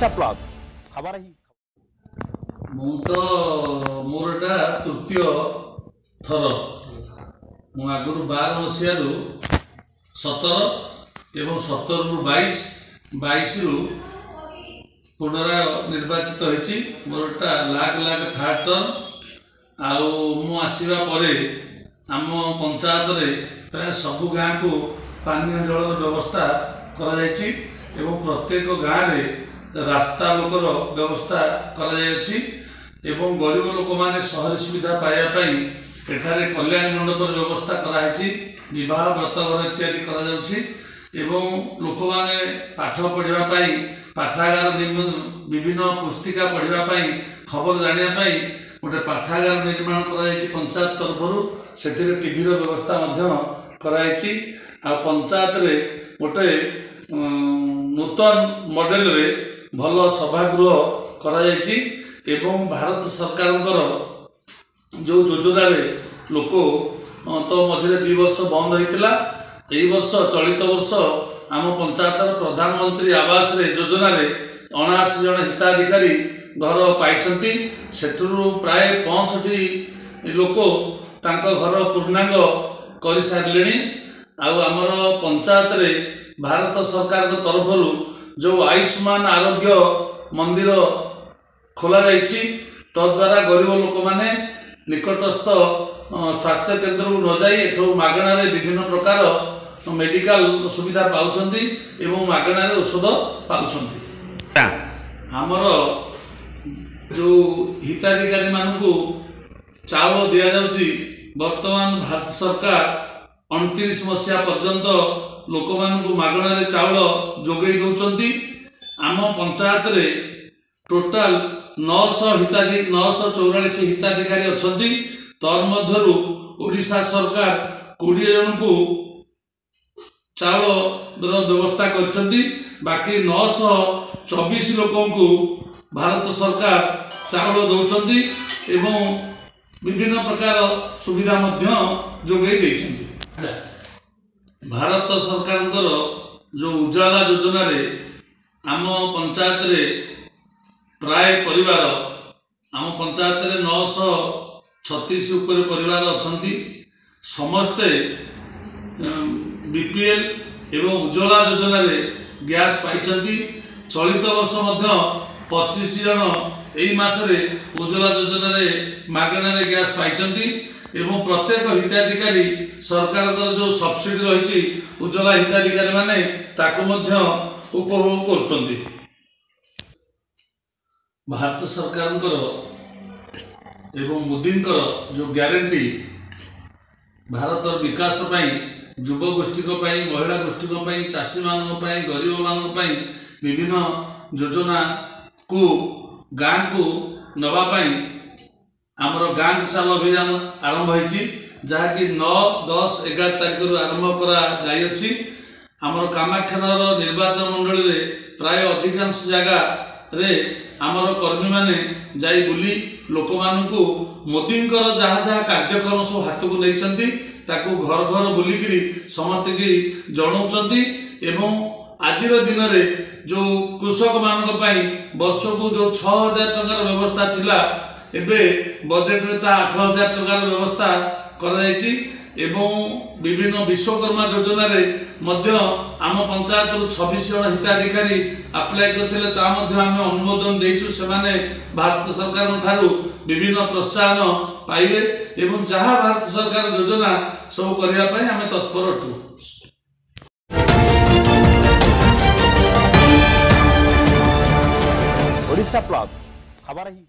Odisha plus खबर ही ମୁଁ ତ ମୋର ଏଟା ତୃତୀୟ ଥର। ମୁଁ ଆଗରୁ 12 ମସିହାରୁ 17 ଏବଂ 17ରୁ 22ରୁ ପୁନରାୟ ନିର୍ବାଚିତ ହୋଇଛି। ମୋର ଏଟା ଲାଗ ଥାର୍ଡ ଟର୍ମ। ଆଉ ମୁଁ ଆସିବା ପରେ ଆମ ପଞ୍ଚାୟତରେ ପ୍ରାୟ ସବୁ ଗାଁକୁ ପାନୀୟ ଜଳର ବ୍ୟବସ୍ଥା କରାଯାଇଛି ଏବଂ ପ୍ରତ୍ୟେକ ଗାଁରେ ରାସ୍ତା ଲୋକର ବ୍ୟବସ୍ଥା କରାଯାଇଛି ଏବଂ ଗରିବ ଲୋକମାନେ ସହରୀ ସୁବିଧା ପାଇବା ପାଇଁ ଏଠାରେ କଲ୍ୟାଣ ମଣ୍ଡପର ବ୍ୟବସ୍ଥା କରାଯାଇଛି। ବିବାହ ବ୍ରତଘର ଇତ୍ୟାଦି କରାଯାଉଛି ଏବଂ ଲୋକମାନେ ପାଠ ପଢ଼ିବା ପାଇଁ ପାଠାଗାର ବିଭିନ୍ନ ପୁସ୍ତିକା ପଢ଼ିବା ପାଇଁ ଖବର ଜାଣିବା ପାଇଁ ଗୋଟେ ପାଠାଗାର ନିର୍ମାଣ କରାଯାଇଛି ପଞ୍ଚାୟତ ତରଫରୁ। ସେଥିରେ ଟିଭିର ବ୍ୟବସ୍ଥା ମଧ୍ୟ କରାଯାଇଛି। ଆଉ ପଞ୍ଚାୟତରେ ଗୋଟେ ନୂତନ ମଡେଲରେ ଭଲ ସଭାଗୃହ କରାଯାଇଛି ଏବଂ ଭାରତ ସରକାରଙ୍କର ଯେଉଁ ଯୋଜନାରେ ଲୋକ ତ ମଝିରେ 2 ବର୍ଷ ବନ୍ଦ ହୋଇଥିଲା। ଏହି ବର୍ଷ ଚଳିତ ବର୍ଷ ଆମ ପଞ୍ଚାୟତର ପ୍ରଧାନମନ୍ତ୍ରୀ ଆବାସରେ ଯୋଜନାରେ 79 ଜଣ ହିତାଧିକାରୀ ଘର ପାଇଛନ୍ତି। ସେଥିରୁ ପ୍ରାୟ 65 ଲୋକ ତାଙ୍କ ଘର ପୂର୍ଣ୍ଣାଙ୍ଗ କରିସାରିଲେଣି। ଆଉ ଆମର ପଞ୍ଚାୟତରେ ଭାରତ ସରକାରଙ୍କ ତରଫରୁ ଯେଉଁ ଆୟୁଷ୍ମାନ ଆରୋଗ୍ୟ ମନ୍ଦିର ଖୋଲାଯାଇଛି, ତଦ୍ୱାରା ଗରିବ ଲୋକମାନେ ନିକଟସ୍ଥ ସ୍ୱାସ୍ଥ୍ୟ କେନ୍ଦ୍ରକୁ ନ ଯାଇ ଏଠୁ ମାଗଣାରେ ବିଭିନ୍ନ ପ୍ରକାର ମେଡ଼ିକାଲ ସୁବିଧା ପାଉଛନ୍ତି ଏବଂ ମାଗଣାରେ ଔଷଧ ପାଉଛନ୍ତି। ଆମର ଯେଉଁ ହିତାଧିକାରୀମାନଙ୍କୁ ଚାଉଳ ଦିଆଯାଉଛି, ବର୍ତ୍ତମାନ ଭାରତ ସରକାର 29 ମସିହା ପର୍ଯ୍ୟନ୍ତ ଲୋକମାନଙ୍କୁ ମାଗଣାରେ ଚାଉଳ ଯୋଗାଇ ଦେଉଛନ୍ତି। ଆମ ପଞ୍ଚାୟତରେ ଟୋଟାଲ 944 ହିତାଧିକାରୀ ଅଛନ୍ତି। ତନ୍ମଧ୍ୟରୁ ଓଡ଼ିଶା ସରକାର 20 ଜଣଙ୍କୁ ଚାଉଳର ବ୍ୟବସ୍ଥା କରିଛନ୍ତି। ବାକି 924 ଲୋକଙ୍କୁ ଭାରତ ସରକାର ଚାଉଳ ଦେଉଛନ୍ତି ଏବଂ ବିଭିନ୍ନ ପ୍ରକାର ସୁବିଧା ମଧ୍ୟ ଯୋଗାଇ ଦେଇଛନ୍ତି। ଭାରତ ସରକାରଙ୍କର ଯେଉଁ ଉଜାଲା ଯୋଜନାରେ ଆମ ପଞ୍ଚାୟତରେ ପ୍ରାୟ ପରିବାର, ଆମ ପଞ୍ଚାୟତରେ 936 ଉପରେ ପରିବାର ଅଛନ୍ତି। ସମସ୍ତେ BPL ଏବଂ ଉଜ୍ଜ୍ୱଳା ଯୋଜନାରେ ଗ୍ୟାସ୍ ପାଇଛନ୍ତି। ଚଳିତ ବର୍ଷ ମଧ୍ୟ 25 ଜଣ ଏହି ମାସରେ ଉଜ୍ଜ୍ୱଳା ଯୋଜନାରେ ମାଗଣାରେ ଗ୍ୟାସ୍ ପାଇଛନ୍ତି ଏବଂ ପ୍ରତ୍ୟେକ ହିତାଧିକାରୀ ସରକାରଙ୍କର ଯେଉଁ ସବସିଡି ରହିଛି ଉଜ୍ଜ୍ୱଳା ହିତାଧିକାରୀ ମାନେ ତାକୁ ମଧ୍ୟ ଉପଭୋଗ କରୁଛନ୍ତି। ଭାରତ ସରକାରଙ୍କର ଏବଂ ମୋଦିଙ୍କର ଯେଉଁ ଗ୍ୟାରେଣ୍ଟି ଭାରତର ବିକାଶ ପାଇଁ, ଯୁବଗୋଷ୍ଠୀଙ୍କ ପାଇଁ, ମହିଳା ଗୋଷ୍ଠୀଙ୍କ ପାଇଁ, ଚାଷୀମାନଙ୍କ ପାଇଁ, ଗରିବମାନଙ୍କ ପାଇଁ ବିଭିନ୍ନ ଯୋଜନାକୁ ଗାଁକୁ ନେବା ପାଇଁ ଆମର ଗାଁ ଚାଲ ଅଭିଯାନ ଆରମ୍ଭ ହୋଇଛି, ଯାହାକି 9, 10, 11 ତାରିଖରୁ ଆରମ୍ଭ କରାଯାଇଅଛି। ଆମର କାମାକ୍ଷାନଗର ନିର୍ବାଚନ ମଣ୍ଡଳୀରେ ପ୍ରାୟ ଅଧିକାଂଶ ଜାଗାରେ ଆମର କର୍ମୀମାନେ ଯାଇ ବୁଲି ଲୋକମାନଙ୍କୁ ମୋଦିଙ୍କର ଯାହା ଯାହା କାର୍ଯ୍ୟକ୍ରମ ସବୁ ହାତକୁ ନେଇଛନ୍ତି ତାକୁ ଘର ଘର ବୁଲିକିରି ସମସ୍ତଙ୍କୁ ଜଣାଉଛନ୍ତି ଏବଂ ଆଜିର ଦିନରେ ଯେଉଁ କୃଷକମାନଙ୍କ ପାଇଁ ବର୍ଷକୁ ଯେଉଁ 6,000 ଟଙ୍କାର ବ୍ୟବସ୍ଥା ଥିଲା, ଏବେ ବଜେଟରେ ତା 8,000 ଟଙ୍କାର ବ୍ୟବସ୍ଥା କରାଯାଇଛି ଏବଂ ବିଭିନ୍ନ ବିଶ୍ୱକର୍ମା ଯୋଜନାରେ ମଧ୍ୟ ଆମ ପଞ୍ଚାୟତରୁ 26 ଜଣ ହିତାଧିକାରୀ ଆପ୍ଲାଏ କରିଥିଲେ, ତା ମଧ୍ୟ ଆମେ ଅନୁମୋଦନ ଦେଇଛୁ। ସେମାନେ ଭାରତ ସରକାରଙ୍କ ଠାରୁ ବିଭିନ୍ନ ପ୍ରୋତ୍ସାହନ ପାଇବେ ଏବଂ ଯାହା ଭାରତ ସରକାର ଯୋଜନା ସବୁ କରିବା ପାଇଁ ଆମେ ତତ୍ପର ଅଟୁ। ओडिशा प्लस खबर ही